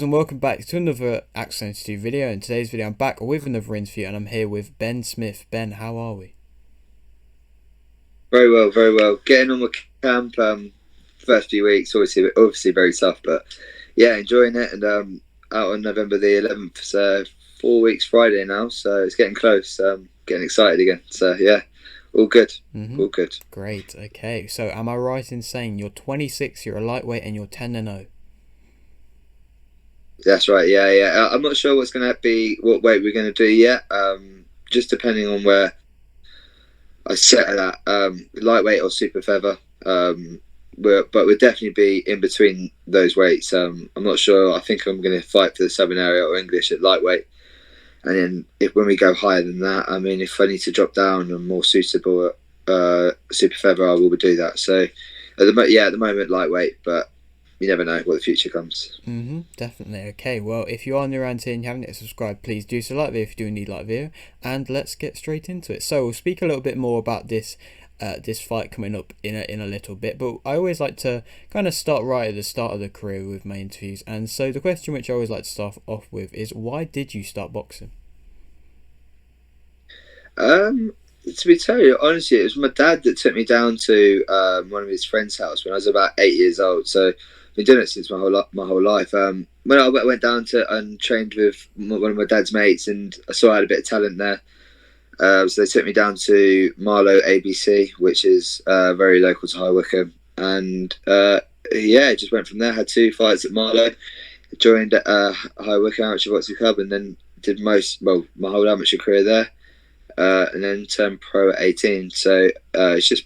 And welcome back to another Accent 2 video. In today's video I'm back with another interview and I'm here with Ben Smith. Ben, how are we? Very well, very well. Getting on with camp, first few weeks, obviously very tough, but yeah, enjoying it. And out on November the 11th, so 4 weeks Friday now, so it's getting close. Getting excited again. So yeah, all good, all good. Great, okay. So am I right in saying you're 26, you're a lightweight and you're 10-0? That's right. Yeah, yeah. I'm not sure what's going to be, what weight we're going to do yet. Just depending on where I settle at, lightweight or super feather. But we'll definitely be in between those weights. I'm not sure. I think I'm going to fight for the Southern area or English at lightweight, and then if when we go higher than that, I mean, if I need to drop down and more suitable at super feather, I will do that. So at the moment lightweight, but you never know what the future comes. Definitely. Okay, well, if you are new around here and you haven't yet subscribed, please do so. Like the video if you do need like the video, and let's get straight into it. So we'll speak a little bit more about this fight coming up in a little bit, but I always like to kind of start right at the start of the career with my interviews. And so the question which I always like to start off with is, why did you start boxing? To be totally honest, it was my dad that took me down to one of his friends' house when I was about 8 years old. So I've been doing it since my whole life. When I went down to and trained with one of my dad's mates, and I saw I had a bit of talent there. So they took me down to Marlow ABC, which is very local to High Wycombe, and yeah, just went from there. Had 2 fights at Marlow, joined High Wycombe Amateur Boxing Club, and then did my whole amateur career there, and then turned pro at 18. So it's just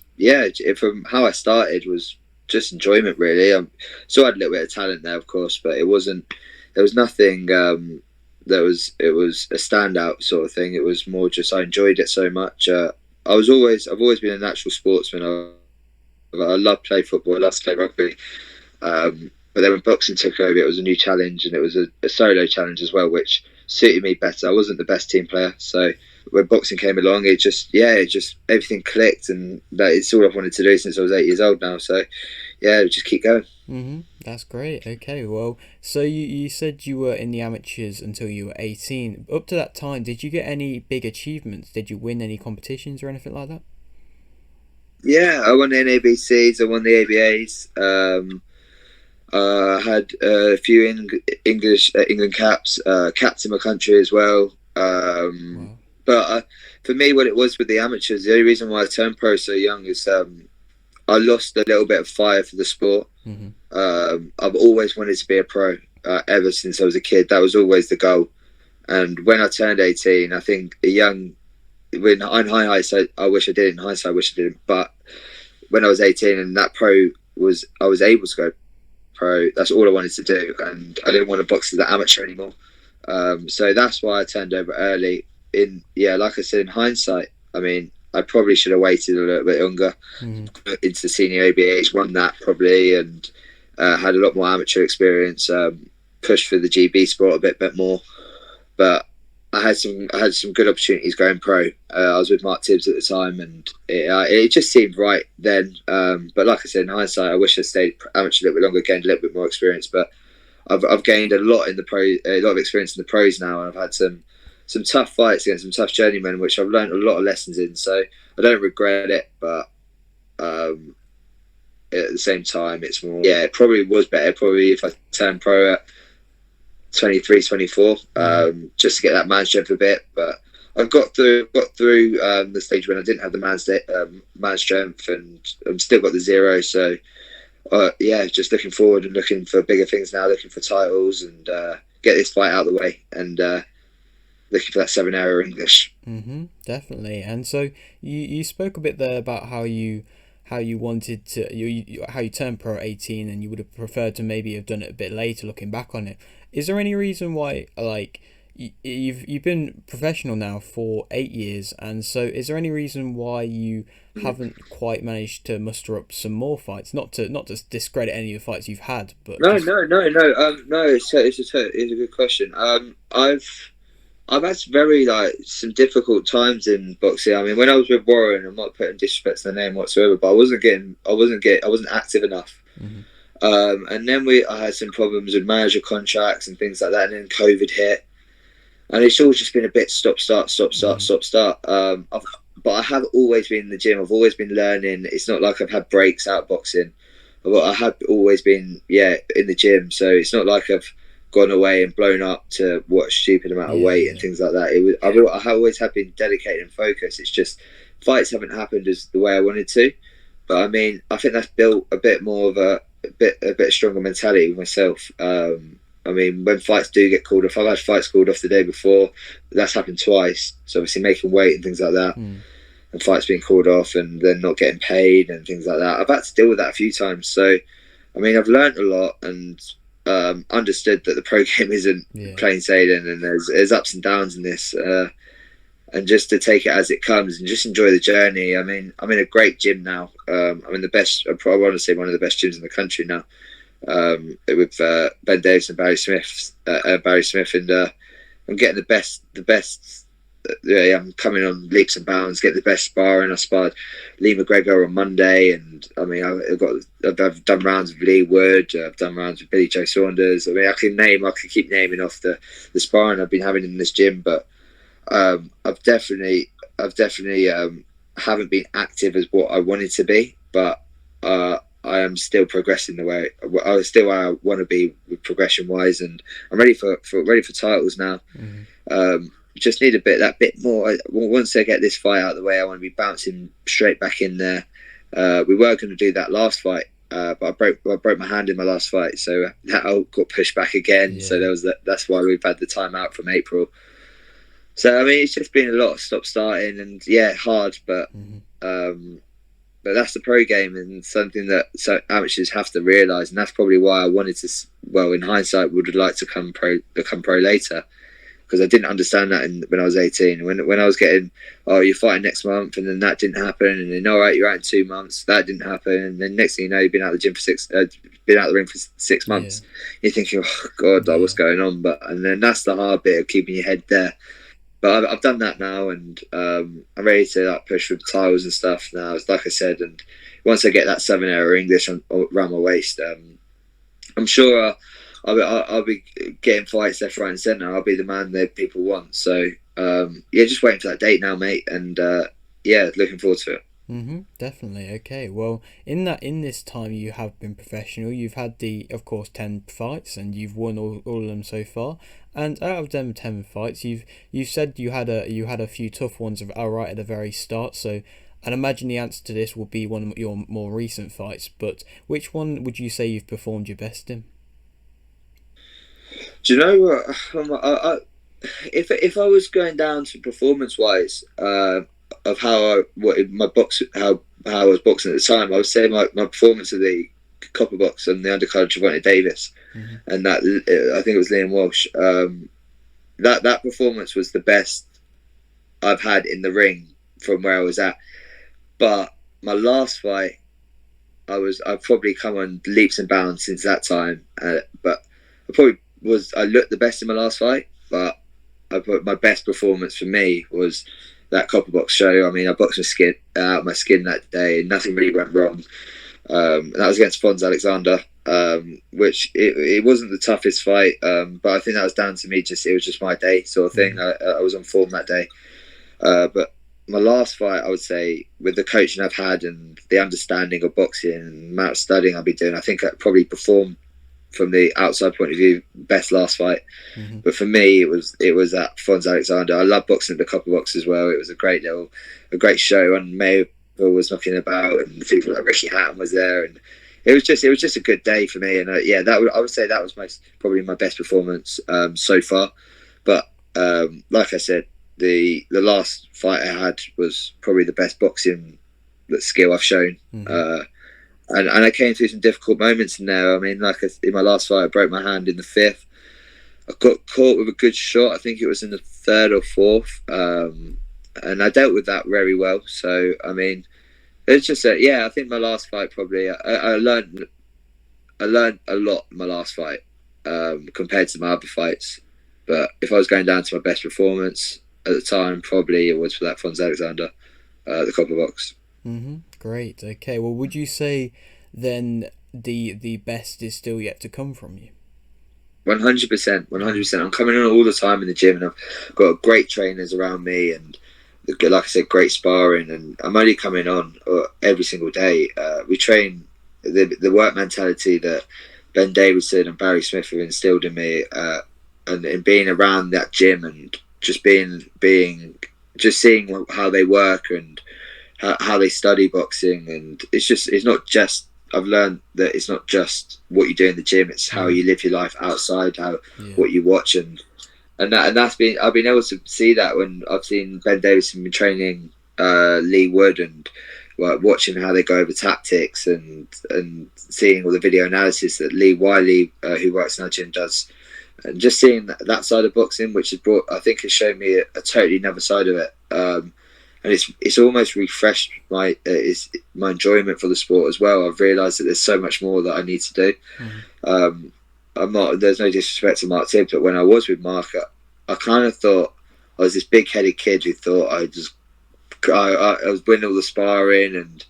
from how I started was just enjoyment really. Still had a little bit of talent there, of course, but it wasn't. There was nothing. It was a standout sort of thing. It was more just I enjoyed it so much. I've always been a natural sportsman. I love to play football. I love to play rugby. But then when boxing took over, it was a new challenge, and it was a solo challenge as well, which suited me better. I wasn't the best team player, so when boxing came along, it just everything clicked, and that it's all I've wanted to do since I was 8 years old now. So yeah, just keep going. That's great. Okay, well, so you said you were in the amateurs until you were 18. Up to that time, did you get any big achievements? Did you win any competitions or anything like that? Yeah, I won the NABCs. I won the ABAs. Had a few England caps, capped in my country as well. Wow. But for me, what it was with the amateurs, the only reason why I turned pro so young is I lost a little bit of fire for the sport. I've always wanted to be a pro ever since I was a kid. That was always the goal. And when I turned 18, I think in hindsight, I wish I did. In hindsight, I wish I didn't. But when I was 18 and that I was able to go pro. That's all I wanted to do, and I didn't want to box as an amateur anymore. So that's why I turned over early. Like I said, in hindsight, I mean, I probably should have waited a little bit younger into the senior ABH, won that probably, and had a lot more amateur experience. Pushed for the GB sport a bit more, but I had some good opportunities going pro. I was with Mark Tibbs at the time, and it just seemed right then. But like I said, in hindsight, I wish I stayed amateur a little bit longer, gained a little bit more experience. But I've gained a lot of experience in the pros now, and I've had some tough fights against some tough journeymen, which I've learned a lot of lessons in. So I don't regret it, but at the same time, it's more. Yeah, it probably was better. Probably if I turned pro at 23, 24, just to get that man strength a bit. But I've got through the stage when I didn't have the man strength, and I've still got the zero. So just looking forward and looking for bigger things now, looking for titles, and get this fight out of the way, and looking for that 7 hour English. Definitely. And so you spoke a bit there about how you wanted to how you turned pro at 18 and you would have preferred to maybe have done it a bit later looking back on it. Is there any reason why, like, you've been professional now for 8 years, and so is there any reason why you haven't quite managed to muster up some more fights? Not to discredit any of the fights you've had, but No. It's a good question. I've had some difficult times in boxing. I mean, when I was with Warren, I'm not putting disrespect to the name whatsoever, but I wasn't active enough. And then I had some problems with manager contracts and things like that, and then COVID hit, and it's all just been a bit stop start stop start stop start. But I have always been in the gym. I've always been learning. It's not like I've had breaks out boxing. But I have always been in the gym. So it's not like I've gone away and blown up to what a stupid amount of weight and things like that. I always have been dedicated and focused. It's just fights haven't happened as the way I wanted to. But I mean, I think that's built a bit more of a bit stronger mentality with myself. I mean, when fights do get called off, I've had fights called off the day before. That's happened twice. So obviously making weight and things like that, and fights being called off and then not getting paid and things like that. I've had to deal with that a few times. So, I mean, I've learned a lot and understood that the pro game isn't plain sailing, and there's ups and downs in this. And just to take it as it comes and just enjoy the journey. I mean, I'm in a great gym now. I'm in the best. I probably want to say one of the best gyms in the country now. With Ben Davis and Barry Smith, and I'm getting the best. I'm coming on leaps and bounds, getting the best sparring. I sparred Lee McGregor on Monday, and I mean, I've done rounds with Lee Wood. I've done rounds with Billy Joe Saunders. I mean, I could keep naming off the sparring I've been having in this gym, but I've definitely haven't been active as what I wanted to be, but I am still progressing the way I still where I want to be with progression wise, and I'm ready for titles now. Just need that bit more. Once I get this fight out of the way, I want to be bouncing straight back in there. We were going to do that last fight, but I broke my hand in my last fight, so that got pushed back again. So that's why we've had the time out from April. So I mean, it's just been a lot of stop starting and hard, but that's the pro game and something that amateurs have to realise, and that's probably why I wanted to. Well, in hindsight, would have liked to become pro later, because I didn't understand that when I was 18. When I was getting, you're fighting next month, and then that didn't happen, and then all right, you're out in 2 months, that didn't happen, and then next thing you know, you've been out of the gym been out of the ring for 6 months. You're thinking, oh God, what's going on? And then that's the hard bit of keeping your head there. But I've done that now, and I'm ready to push with titles and stuff now. Like I said, and once I get that 7-hour English around my waist, I'm sure I'll be getting fights left, right, and centre. I'll be the man that people want. So just waiting for that date now, mate, and looking forward to it. Definitely. Okay. Well, in this time you have been professional. You've had of course 10 fights, and you've won all of them so far. And out of them 10 fights, you've said you had a few tough ones right at the very start. So I'd imagine the answer to this will be one of your more recent fights. But which one would you say you've performed your best in? Do you know what? If I was going down to performance wise, of how I was boxing at the time, I would say my performance of the copper box and the undercard of Javante Davis, and that I think it was Liam Walsh. That performance was the best I've had in the ring from where I was at. But my last fight, I've probably come on leaps and bounds since that time. But I looked the best in my last fight, but my best performance for me was that copper box show. I mean, I boxed out of my skin that day. Nothing really went wrong. And that was against Fons Alexander, which it wasn't the toughest fight, but I think that was down to me. It was just my day sort of thing. I was on form that day. But my last fight, I would say, with the coaching I've had and the understanding of boxing and the amount of studying I've been doing, I think I probably performed from the outside point of view best last fight. But for me, it was at Fons Alexander. I love boxing at the copper box as well. It was a great show, and Mayweather was knocking about, and people like Rishi Hatton was there, and it was just a good day for me. And I would say that was probably my best performance so far. But like I said, the last fight I had was probably the best boxing skill I've shown. And I came through some difficult moments in there. I mean, in my last fight, I broke my hand in the 5th. I got caught with a good shot. I think it was in the 3rd or 4th. And I dealt with that very well. So, I mean, it's just I think my last fight probably, I learned a lot in my last fight compared to my other fights. But if I was going down to my best performance at the time, probably it was for that Fons Alexander, the copper box. Great. Okay. Well, would you say then the best is still yet to come from you. 100%, 100%. I'm coming in all the time in the gym, and I've got great trainers around me, and like I said, great sparring. And I'm only coming on every single day. We train the work mentality that Ben Davison and Barry Smith have instilled in me, and in being around that gym and just just seeing how they work and how they study boxing. And it's not just, I've learned that it's not just what you do in the gym, it's how you live your life outside, what you watch. And that's been, I've been able to see that when I've seen Ben Davison been training Lee Wood, and watching how they go over tactics, and seeing all the video analysis that Lee Wiley, who works in our gym, does, and just seeing that side of boxing, which has shown me a totally another side of it. And it's almost refreshed my enjoyment for the sport as well. I've realised that there's so much more that I need to do. There's no disrespect to Mark Tibbs, but when I was with Mark, I kind of thought I was this big-headed kid who thought I was winning all the sparring, and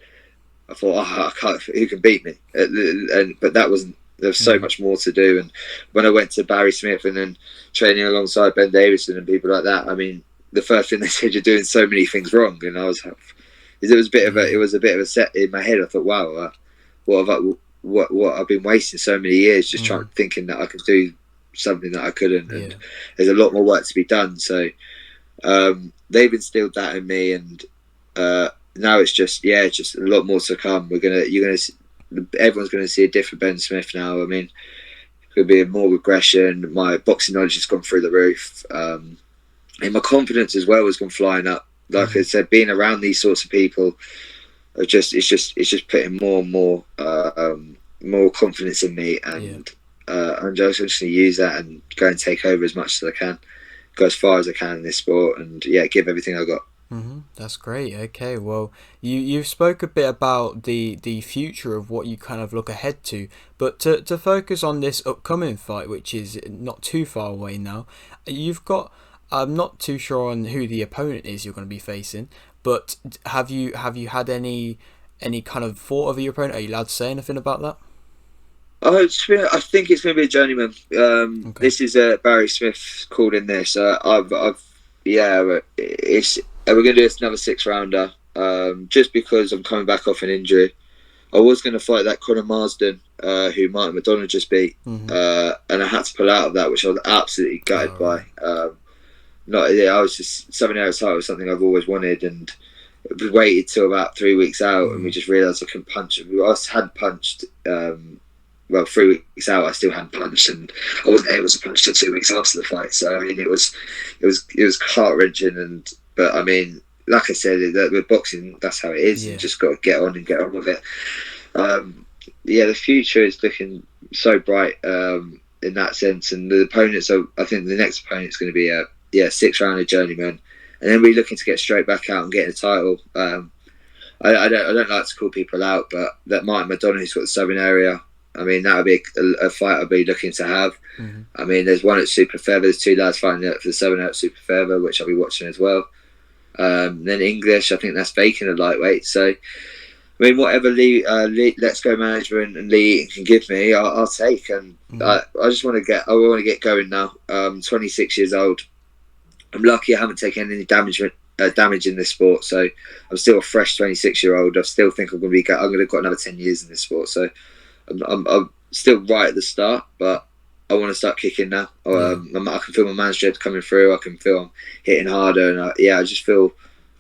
I thought, who can beat me? But that wasn't. There was so much more to do. And when I went to Barry Smith and then training alongside Ben Davison and people like that, I mean, the first thing they said, you're doing so many things wrong, and I was, it was a bit of a set in my head. I thought, wow, what I've been wasting so many years just thinking that I could do something that I couldn't, and there's a lot more work to be done. So they've instilled that in me, and now it's just a lot more to come. Everyone's gonna see a different Ben Smith now. I mean, there'll be more regression. My boxing knowledge has gone through the roof. And my confidence as well has gone flying up. Like I said, being around these sorts of people, it's just putting more and more confidence in me, and I'm just going to use that and go and take over as much as I can, go as far as I can in this sport, and give everything I got. That's great. Okay, well, you spoke a bit about the future of what you kind of look ahead to, but to focus on this upcoming fight, which is not too far away now, you've got. I'm not too sure on who the opponent is you're going to be facing, but have you had any kind of thought of your opponent? Are you allowed to say anything about that? I think it's going to be a journeyman. This is Barry Smith called in this. We're going to do another 6-rounder. Just because I'm coming back off an injury. I was going to fight that Conor Marsden, who Martin McDonough just beat, and I had to pull out of that, which I was absolutely gutted by. I was just 7-hour title was something I've always wanted, and waited till about 3 weeks out, and we just realised I couldn't punch. I had punched. 3 weeks out, I still hadn't punched, and I wasn't able to punch till 2 weeks after the fight. So I mean, it was heart wrenching, but I mean, like I said, with boxing, that's how it is. You just got to get on with it. The future is looking so bright in that sense, and the opponents. I think the next opponent's going to be a 6-rounder journeyman, and then we're looking to get straight back out and get a title. I don't like to call people out, but that Martin McDonough, who's got the Southern area, I mean, that would be a fight I'd be looking to have. I mean, there's one at Super Feather. There's 2 lads fighting for the 7 at Super Feather, which I'll be watching as well. Then English, I think that's vacant at lightweight. So, I mean, whatever Lee Let's Go Management and Lee can give me, I'll take. And I just want to get going now. I'm 26 years old. I'm lucky I haven't taken any damage in this sport, so I'm still a fresh 26-year-old. I still think I'm going to got another 10 years in this sport. So I'm still right at the start, but I want to start kicking now. I can feel my man strength coming through. I can feel I'm hitting harder, and I just feel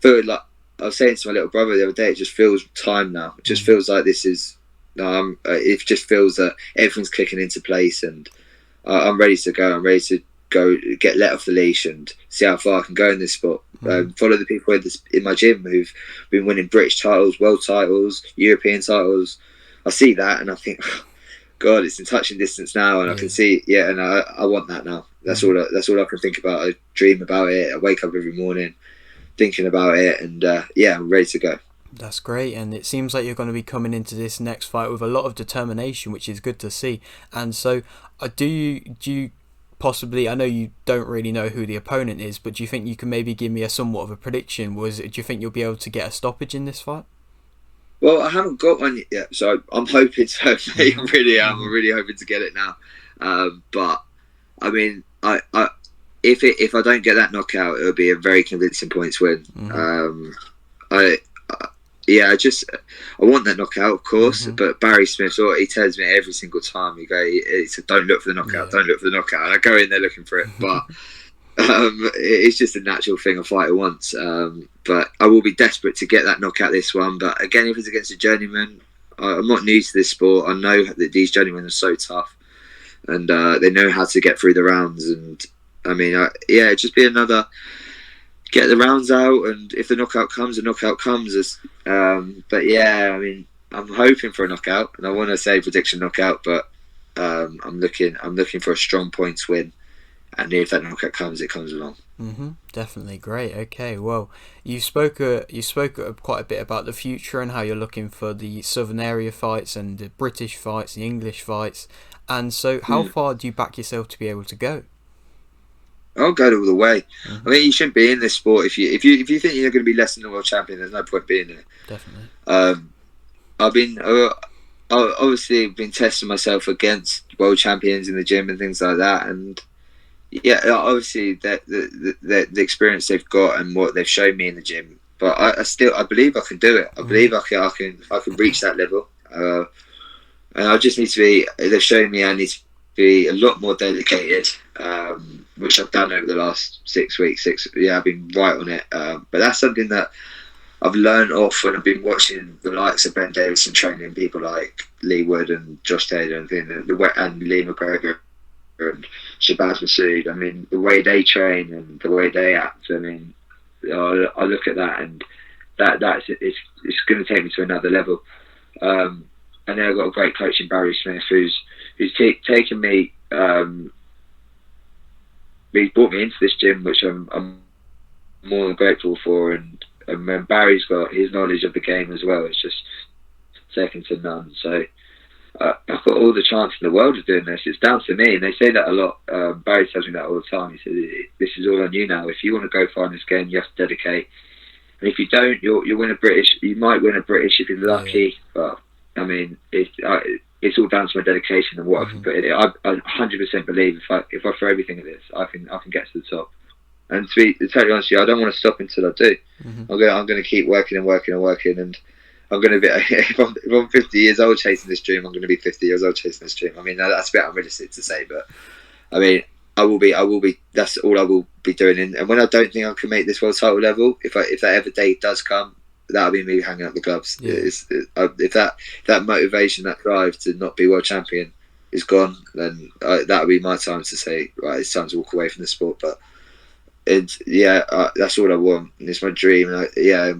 like I was saying to my little brother the other day. It just feels time now. It just feels like this is. It just feels that everything's clicking into place, and I'm ready to go. I'm ready to go get let off the leash and see how far I can go in this sport. Follow the people in my gym who've been winning British titles, world titles, European titles. I see that and I think, God, it's in touching distance now, and I can see, and I want that now. That's all I can think about. I dream about it. I wake up every morning thinking about it, and I'm ready to go. That's great, and it seems like you're going to be coming into this next fight with a lot of determination, which is good to see. And so, do you possibly, I know you don't really know who the opponent is, but do you think you can maybe give me a somewhat of a prediction? Do you think you'll be able to get a stoppage in this fight? Well, I haven't got one yet, so I'm hoping to. Mm-hmm. Really am. Mm-hmm. I'm really hoping to get it now. But I mean, if I don't get that knockout, it'll be a very convincing points win. Mm-hmm. I, I yeah, I want that knockout, of course. Mm-hmm. But Barry Smith, he tells me every single time. He said, "Don't look for the knockout. Yeah. Don't look for the knockout." And I go in there looking for it, but it's just a natural thing a fighter wants. But I will be desperate to get that knockout this one. But again, if it's against a journeyman, I'm not new to this sport. I know that these journeymen are so tough, and they know how to get through the rounds. And I mean, yeah, just be another get the rounds out, and if the knockout comes, the knockout comes. But yeah, I mean, I'm hoping for a knockout, and I want to say prediction knockout, but I'm looking for a strong points win, and if that knockout comes, it comes along. Definitely great. Okay, well, you spoke quite a bit about the future and how you're looking for the Southern area fights and the British fights, the English fights, and so how far do you back yourself to be able to go? I'll go all the way. Mm-hmm. I mean, you shouldn't be in this sport if you think you're going to be less than the world champion. There's no point being there. Definitely. I've been obviously been testing myself against world champions in the gym and things like that, and yeah, obviously the experience they've got and what they've shown me in the gym. But I believe I can do it. I believe I can reach that level. And I just need to be. They've shown me I need to be a lot more dedicated, which I've done over the last 6 weeks. I've been right on it. But that's something that I've learned off when I've been watching the likes of Ben Davison training people like Lee Wood and Josh Taylor and Lee McGregor and Shabazz Masood. I mean, the way they train and the way they act. I mean, I look at that and it's going to take me to another level. And then I've got a great coach in Barry Smith who's taken me. He's brought me into this gym, which I'm more than grateful for. And when Barry's got his knowledge of the game as well, it's just second to none. So I've got all the chance in the world of doing this. It's down to me, and they say that a lot. Barry tells me that all the time. He said, "This is all on you now. If you want to go far in this game, you have to dedicate. And if you don't, you'll win a British. You might win a British if you're lucky, but." I mean, it's all down to my dedication and what I can put in it. I 100% believe if I throw everything at this, I can get to the top. And to be totally honest with you, I don't want to stop until I do. I'm going to keep working and working and working, and I'm going to be. If I'm 50 years old chasing this dream, I'm going to be 50 years old chasing this dream. I mean, that's a bit unrealistic to say, but I mean, I will be. That's all I will be doing. And when I don't think I can make this world title level, if that ever day does come, that'll be me hanging up the gloves. Yeah. If that motivation, that drive to not be world champion is gone, then that'll be my time to say, right, it's time to walk away from the sport. But that's all I want. And it's my dream. And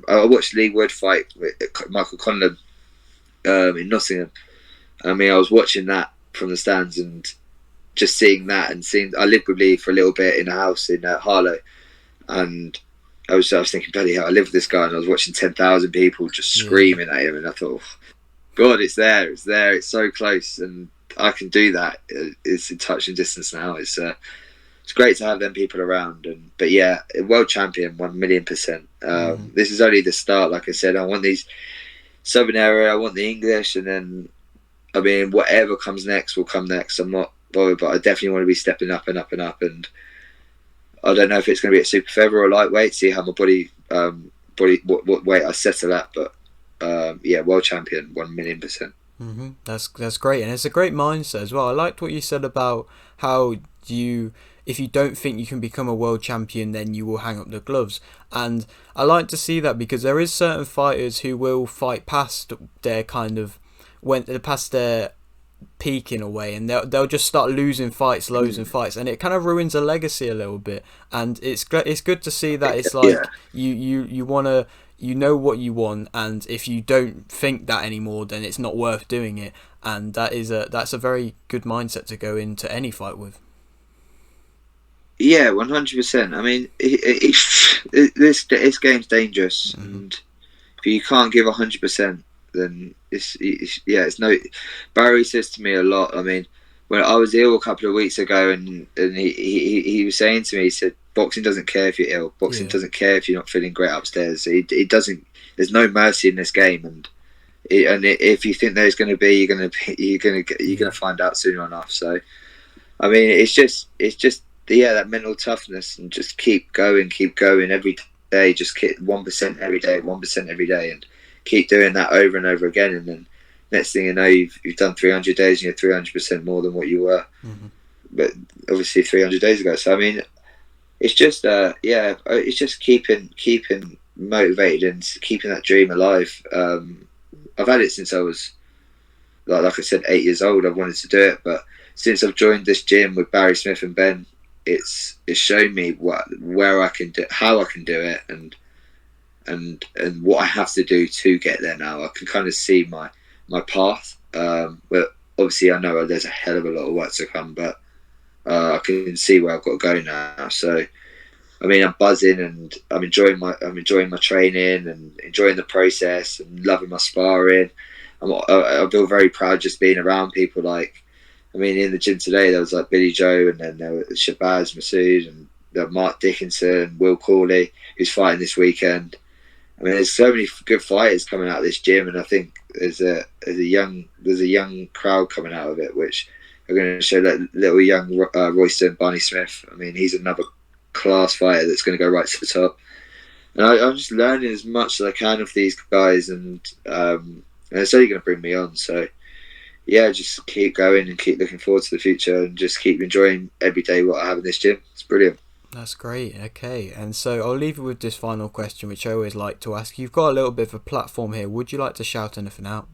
I watched Lee Wood fight with Michael Conlon in Nottingham. I mean, I was watching that from the stands and just seeing that and seeing. I lived with Lee for a little bit in a house in Harlow, and I was thinking, bloody hell, I live with this guy, and I was watching 10,000 people just screaming at him, and I thought, God, it's there, it's so close, and I can do that. It's in touching distance now. It's great to have them people around, but yeah, world champion, 1,000,000%. This is only the start. Like I said, I want these Southern area, I want the English, and then, I mean, whatever comes next will come next. I'm not bothered, but I definitely want to be stepping up and up and up, and I don't know if it's going to be at super feather or lightweight. See how my body what weight I settle at. But world champion, 1,000,000%. That's great, and it's a great mindset as well. I liked what you said about how if you don't think you can become a world champion, then you will hang up the gloves. And I like to see that because there is certain fighters who will fight past their past their peak in a way, and they'll just start losing fights, losing fights, and it kind of ruins a legacy a little bit. And it's good to see that it's like you wanna, you know what you want, and if you don't think that anymore, then it's not worth doing it. And that's a very good mindset to go into any fight with. Yeah, 100%. I mean, this game's dangerous, and if you can't give 100%. Then it's no. Barry says to me a lot. I mean, when I was ill a couple of weeks ago, and he was saying to me, he said, boxing doesn't care if you're ill. Boxing doesn't care if you're not feeling great upstairs. It doesn't. There's no mercy in this game, and If you think there's going to be, you're gonna find out sooner or later. So I mean, it's just yeah, that mental toughness, and just keep going every day. Just keep 1% every day, 1% every day, and keep doing that over and over again. And then next thing you know, you've done 300 days, and you're 300% more than what you were. Mm-hmm. But obviously 300 days ago. So I mean, it's just yeah, it's just keeping motivated and keeping that dream alive. I've had it since I was like I said, 8 years old. I've wanted to do it, but since I've joined this gym with Barry Smith and Ben, it's shown me where I can do, how I can do it, and what I have to do to get there. Now I can kind of see my path. But obviously I know there's a hell of a lot of work to come, but I can see where I've got to go now. So I mean, I'm buzzing, and I'm enjoying my training and enjoying the process and loving my sparring. I feel very proud just being around people like. I mean, in the gym today, there was like Billy Joe, and then there was Shabazz Masood, and Mark Dickinson, Will Corley, who's fighting this weekend. I mean, there's so many good fighters coming out of this gym, and I think there's a young crowd coming out of it, which are going to show that little young Royston Barney Smith. I mean, he's another class fighter that's going to go right to the top. And I'm just learning as much as I can of these guys, and it's only going to bring me on. So yeah, just keep going and keep looking forward to the future, and just keep enjoying every day what I have in this gym. It's brilliant. That's great. Okay, and so I'll leave you with this final question, which I always like to ask. You've got a little bit of a platform here. Would you like to shout anything out?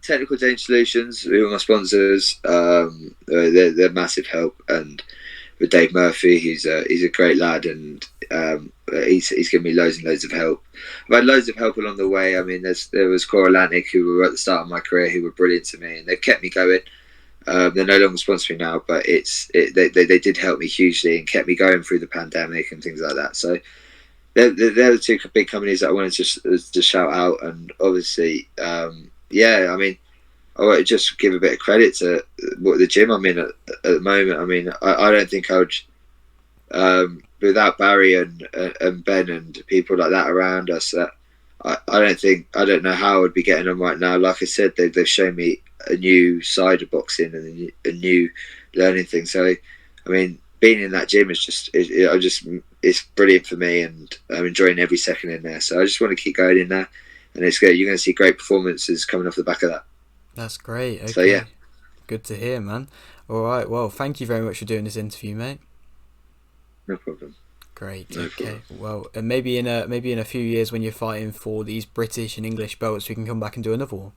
Technical Change Solutions, who are my sponsors, they're massive help, and with Dave Murphy, he's a great lad, and he's given me loads and loads of help. I've had loads of help along the way. I mean, there was Core Atlantic, who were at the start of my career, who were brilliant to me, and they've kept me going. They're no longer sponsoring me now, but they did help me hugely and kept me going through the pandemic and things like that. So they're the two big companies that I wanted to shout out, and obviously, yeah, I mean, I want to just give a bit of credit to the gym I'm in at the moment. I mean, I don't think I would, without Barry and Ben and people like that around us, I don't know how I would be getting on right now. Like I said, they've shown me a new side of boxing and a new learning thing. So, I mean, being in that gym is it's brilliant for me, and I'm enjoying every second in there. So I just want to keep going in there, and it's good. You're going to see great performances coming off the back of that. That's great. Okay. So yeah, good to hear, man. All right. Well, thank you very much for doing this interview, mate. No problem. Great. No Okay. problem. Well, and maybe in a few years when you're fighting for these British and English belts, we can come back and do another one.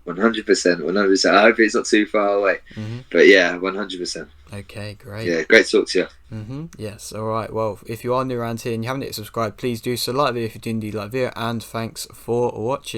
100%, 100%. I hope it's not too far away. Mm-hmm. But yeah, 100%. Okay, great. Yeah, great to talk to you. Mm-hmm. Yes, all right. Well, if you are new around here and you haven't hit subscribe, please do so. Like the video if you do indeed like the video, and thanks for watching.